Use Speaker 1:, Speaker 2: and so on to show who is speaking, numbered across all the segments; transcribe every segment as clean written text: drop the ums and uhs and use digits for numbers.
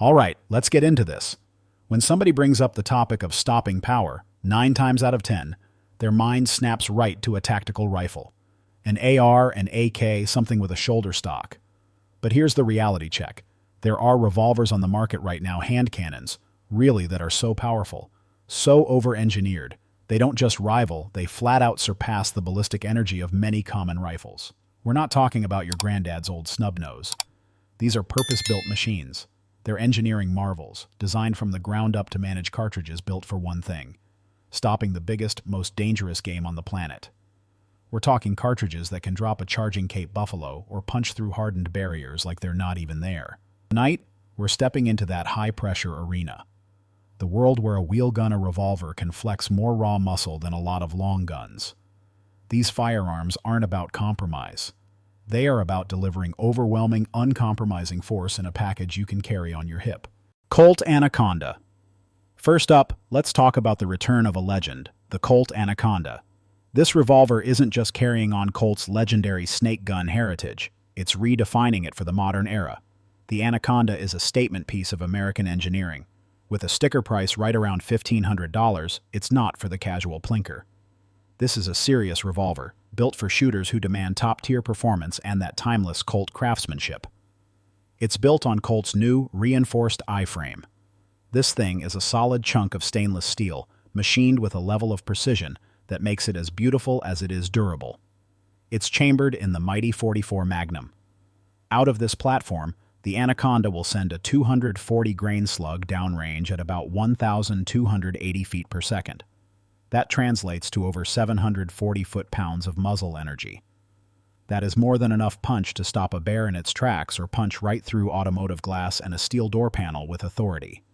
Speaker 1: All right, let's get into this. When somebody brings up the topic of stopping power, 9 times out of 10, their mind snaps right to a tactical rifle. An AR, an AK, something with a shoulder stock. But here's the reality check. There are revolvers on the market right now, hand cannons, really, that are so powerful, so over-engineered. They don't just rival, they flat-out surpass the ballistic energy of many common rifles. We're not talking about your granddad's old snub-nose. These are purpose-built machines. They're engineering marvels, designed from the ground up to manage cartridges built for one thing: stopping the biggest, most dangerous game on the planet. We're talking cartridges that can drop a charging Cape Buffalo or punch through hardened barriers like they're not even there. Tonight, we're stepping into that high-pressure arena. The world where a wheel gun or revolver can flex more raw muscle than a lot of long guns. These firearms aren't about compromise. They are about delivering overwhelming, uncompromising force in a package you can carry on your hip. Colt Anaconda. First up, let's talk about the return of a legend, the Colt Anaconda. This revolver isn't just carrying on Colt's legendary snake gun heritage, it's redefining it for the modern era. The Anaconda is a statement piece of American engineering. With a sticker price right around $1,500, it's not for the casual plinker. This is a serious revolver, built for shooters who demand top-tier performance and that timeless Colt craftsmanship. It's built on Colt's new, reinforced I-frame. This thing is a solid chunk of stainless steel, machined with a level of precision that makes it as beautiful as it is durable. It's chambered in the mighty .44 Magnum. Out of this platform, the Anaconda will send a 240-grain slug downrange at about 1,280 feet per second. That translates to over 740 foot-pounds of muzzle energy. That is more than enough punch to stop a bear in its tracks or punch right through automotive glass and a steel door panel with authority.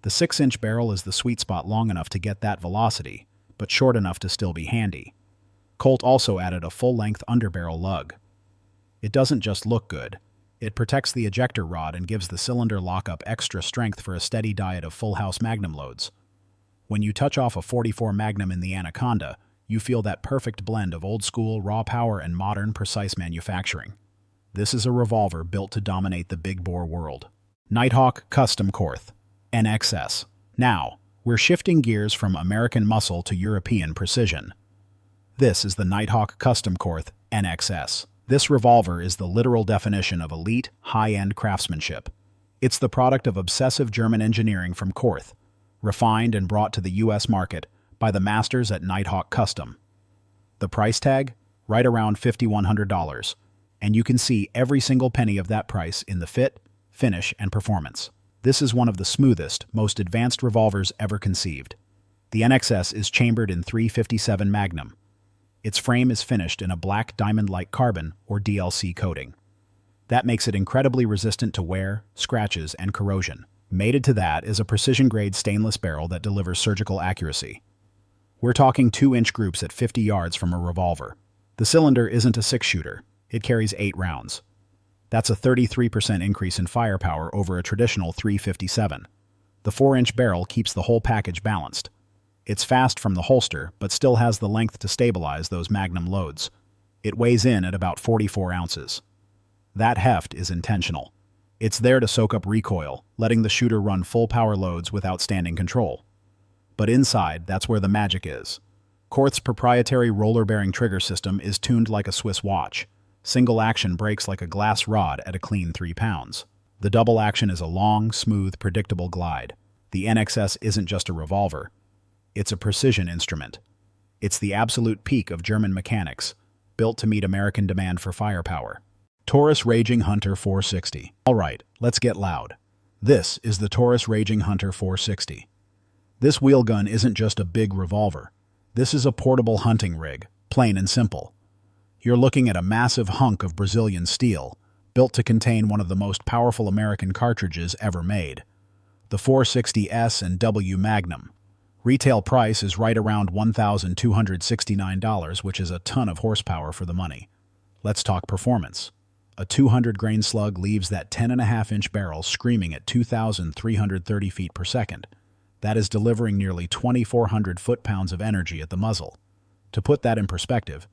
Speaker 1: The 6-inch barrel is the sweet spot, long enough to get that velocity, but short enough to still be handy. Colt also added a full-length underbarrel lug. It doesn't just look good. It protects the ejector rod and gives the cylinder lockup extra strength for a steady diet of full-house Magnum loads. When you touch off a .44 Magnum in the Anaconda, you feel that perfect blend of old-school raw power and modern precise manufacturing. This is a revolver built to dominate the big-bore world. Nighthawk Custom Korth, NXS. Now, we're shifting gears from American muscle to European precision. This is the Nighthawk Custom Korth, NXS. This revolver is the literal definition of elite, high-end craftsmanship. It's the product of obsessive German engineering from Korth, refined and brought to the U.S. market by the masters at Nighthawk Custom. The price tag? Right around $5,100. And you can see every single penny of that price in the fit, finish, and performance. This is one of the smoothest, most advanced revolvers ever conceived. The NXS is chambered in .357 Magnum. Its frame is finished in a black diamond-like carbon, or DLC coating. That makes it incredibly resistant to wear, scratches, and corrosion. Mated to that is a precision-grade stainless barrel that delivers surgical accuracy. We're talking 2-inch groups at 50 yards from a revolver. The cylinder isn't a 6-shooter. It carries 8 rounds. That's a 33% increase in firepower over a traditional .357. The 4-inch barrel keeps the whole package balanced. It's fast from the holster, but still has the length to stabilize those Magnum loads. It weighs in at about 44 ounces. That heft is intentional. It's there to soak up recoil, letting the shooter run full power loads with outstanding control. But inside, that's where the magic is. Korth's proprietary roller-bearing trigger system is tuned like a Swiss watch. Single action breaks like a glass rod at a clean 3 pounds. The double action is a long, smooth, predictable glide. The NXS isn't just a revolver. It's a precision instrument. It's the absolute peak of German mechanics, built to meet American demand for firepower. Taurus Raging Hunter 460. All right, let's get loud. This is the Taurus Raging Hunter 460. This wheel gun isn't just a big revolver. This is a portable hunting rig, plain and simple. You're looking at a massive hunk of Brazilian steel, built to contain one of the most powerful American cartridges ever made, the 460S and W Magnum. Retail price is right around $1,269, which is a ton of horsepower for the money. Let's talk performance. A 200-grain slug leaves that 10.5-inch barrel screaming at 2,330 feet per second. That is delivering nearly 2,400 foot-pounds of energy at the muzzle. To put that in perspective,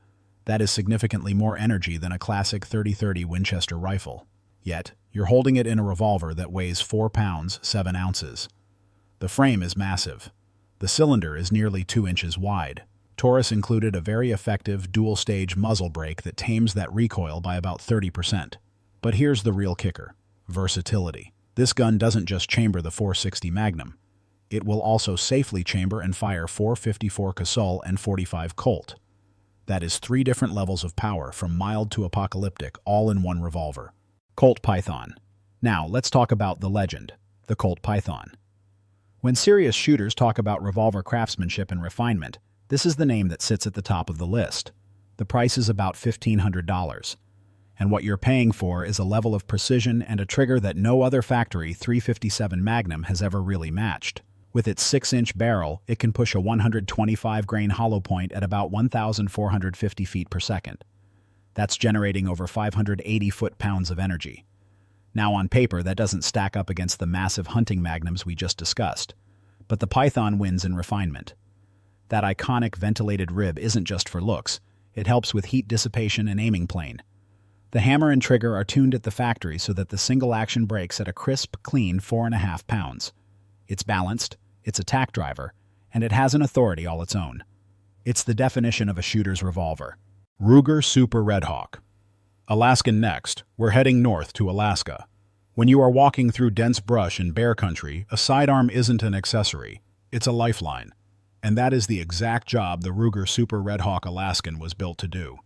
Speaker 1: that is significantly more energy than a classic .30-30 Winchester rifle. Yet, You're holding it in a revolver that weighs 4 pounds, 7 ounces. The frame is massive. The cylinder is nearly 2 inches wide. Taurus included a very effective dual-stage muzzle brake that tames that recoil by about 30%. But here's the real kicker: versatility. This gun doesn't just chamber the 460 Magnum. It will also safely chamber and fire 454 Casull and 45 Colt. That is 3 different levels of power, from mild to apocalyptic, all in one revolver. Colt Python. Now, let's talk about the legend, the Colt Python. When serious shooters talk about revolver craftsmanship and refinement, this is the name that sits at the top of the list. The price is about $1,500. And what you're paying for is a level of precision and a trigger that no other factory .357 Magnum has ever really matched. With its 6-inch barrel, it can push a 125-grain hollow point at about 1,450 feet per second. That's generating over 580 foot-pounds of energy. Now, on paper, that doesn't stack up against the massive hunting Magnums we just discussed. But the Python wins in refinement. That iconic ventilated rib isn't just for looks. It helps with heat dissipation and aiming plane. The hammer and trigger are tuned at the factory so that the single action breaks at a crisp, clean 4.5 pounds. It's balanced, it's a tack driver, and it has an authority all its own. It's the definition of a shooter's revolver. Ruger Super Redhawk. Alaskan next. We're heading north to Alaska. When you are walking through dense brush in bear country, a sidearm isn't an accessory. It's a lifeline. And that is the exact job the Ruger Super Redhawk Alaskan was built to do.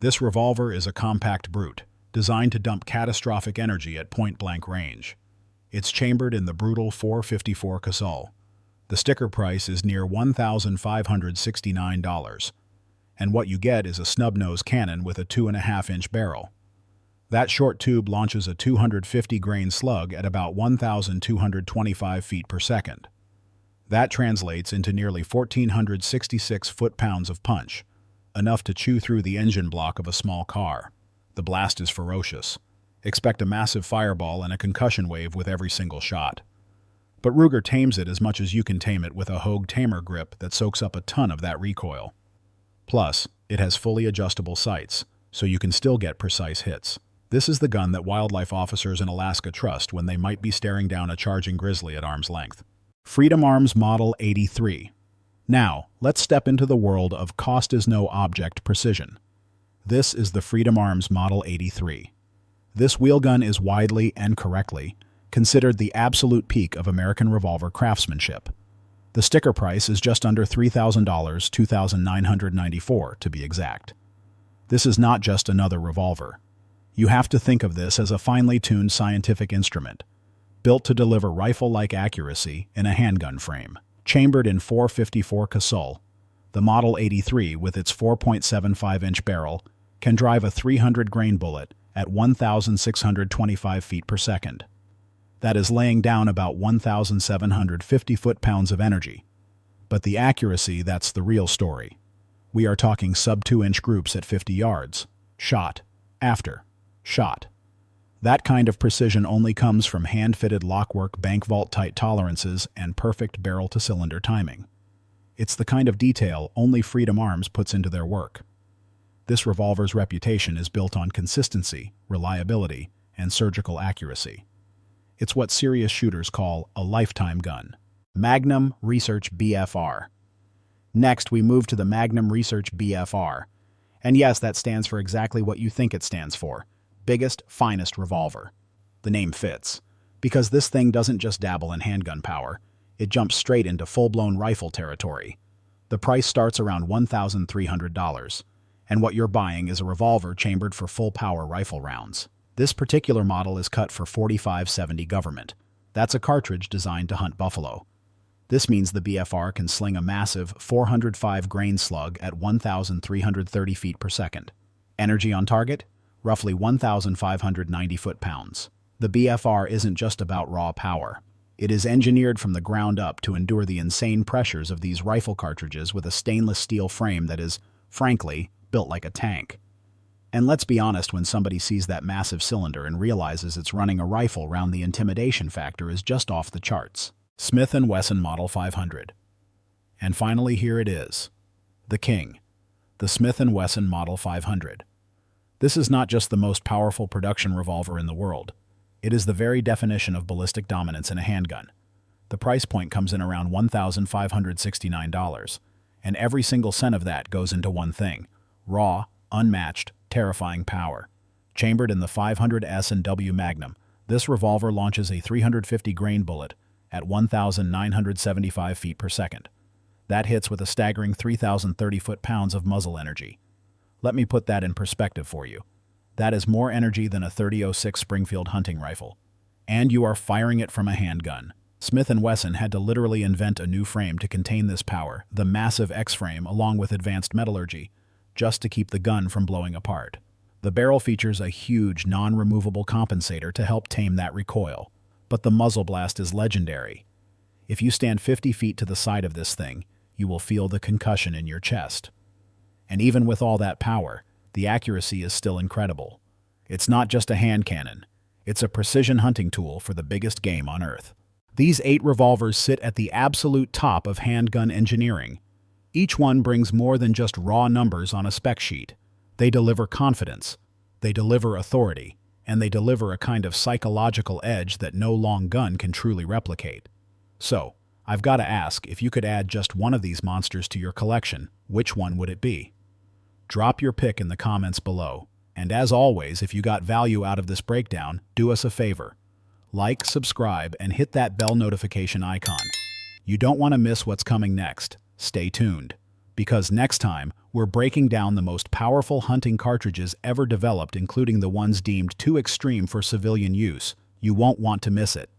Speaker 1: This revolver is a compact brute, designed to dump catastrophic energy at point-blank range. It's chambered in the brutal .454 Casull. The sticker price is near $1,569. And what you get is a snub-nose cannon with a 2.5-inch barrel. That short tube launches a 250-grain slug at about 1,225 feet per second. That translates into nearly 1,466 foot-pounds of punch, enough to chew through the engine block of a small car. The blast is ferocious. Expect a massive fireball and a concussion wave with every single shot. But Ruger tames it as much as you can tame it with a Hogue Tamer grip that soaks up a ton of that recoil. Plus, it has fully adjustable sights, so you can still get precise hits. This is the gun that wildlife officers in Alaska trust when they might be staring down a charging grizzly at arm's length. Freedom Arms Model 83. Now, let's step into the world of cost-is-no-object precision. This is the Freedom Arms Model 83. This wheelgun is widely, and correctly, considered the absolute peak of American revolver craftsmanship. The sticker price is just under $3,000, $2,994 to be exact. This is not just another revolver. You have to think of this as a finely tuned scientific instrument, built to deliver rifle-like accuracy in a handgun frame. Chambered in .454 Casull, the Model 83 with its 4.75-inch barrel can drive a 300-grain bullet at 1,625 feet per second. That is laying down about 1,750 foot-pounds of energy. But the accuracy, that's the real story. We are talking sub-2-inch groups at 50 yards. Shot. After. Shot. That kind of precision only comes from hand-fitted lockwork bank vault tight tolerances and perfect barrel-to-cylinder timing. It's the kind of detail only Freedom Arms puts into their work. This revolver's reputation is built on consistency, reliability, and surgical accuracy. It's what serious shooters call a lifetime gun. Magnum Research BFR. Next, we move to the Magnum Research BFR. And yes, that stands for exactly what you think it stands for. Biggest, finest revolver. The name fits. Because this thing doesn't just dabble in handgun power, it jumps straight into full-blown rifle territory. The price starts around $1,300. And what you're buying is a revolver chambered for full-power rifle rounds. This particular model is cut for .45-70 government. That's a cartridge designed to hunt buffalo. This means the BFR can sling a massive 405-grain slug at 1,330 feet per second. Energy on target? Roughly 1,590 foot-pounds. The BFR isn't just about raw power. It is engineered from the ground up to endure the insane pressures of these rifle cartridges with a stainless steel frame that is, frankly, built like a tank. And let's be honest, when somebody sees that massive cylinder and realizes it's running a rifle round, the intimidation factor is just off the charts. Smith & Wesson Model 500. And finally, here it is. The king. The Smith & Wesson Model 500. This is not just the most powerful production revolver in the world. It is the very definition of ballistic dominance in a handgun. The price point comes in around $1,569, and every single cent of that goes into one thing: raw, unmatched, terrifying power. Chambered in the 500 S&W Magnum, this revolver launches a 350 grain bullet at 1,975 feet per second. That hits with a staggering 3,030 foot-pounds of muzzle energy. Let me put that in perspective for you. That is more energy than a .30-06 Springfield hunting rifle. And you are firing it from a handgun. Smith & Wesson had to literally invent a new frame to contain this power, the massive X-frame along with advanced metallurgy, just to keep the gun from blowing apart. The barrel features a huge, non-removable compensator to help tame that recoil. But the muzzle blast is legendary. If you stand 50 feet to the side of this thing, you will feel the concussion in your chest. And even with all that power, the accuracy is still incredible. It's not just a hand cannon. It's a precision hunting tool for the biggest game on Earth. These 8 revolvers sit at the absolute top of handgun engineering. Each one brings more than just raw numbers on a spec sheet. They deliver confidence, they deliver authority, and they deliver a kind of psychological edge that no long gun can truly replicate. So, I've got to ask, if you could add just one of these monsters to your collection, which one would it be? Drop your pick in the comments below. And as always, if you got value out of this breakdown, do us a favor. Like, subscribe, and hit that bell notification icon. You don't want to miss what's coming next. Stay tuned. Because next time, we're breaking down the most powerful hunting cartridges ever developed, including the ones deemed too extreme for civilian use. You won't want to miss it.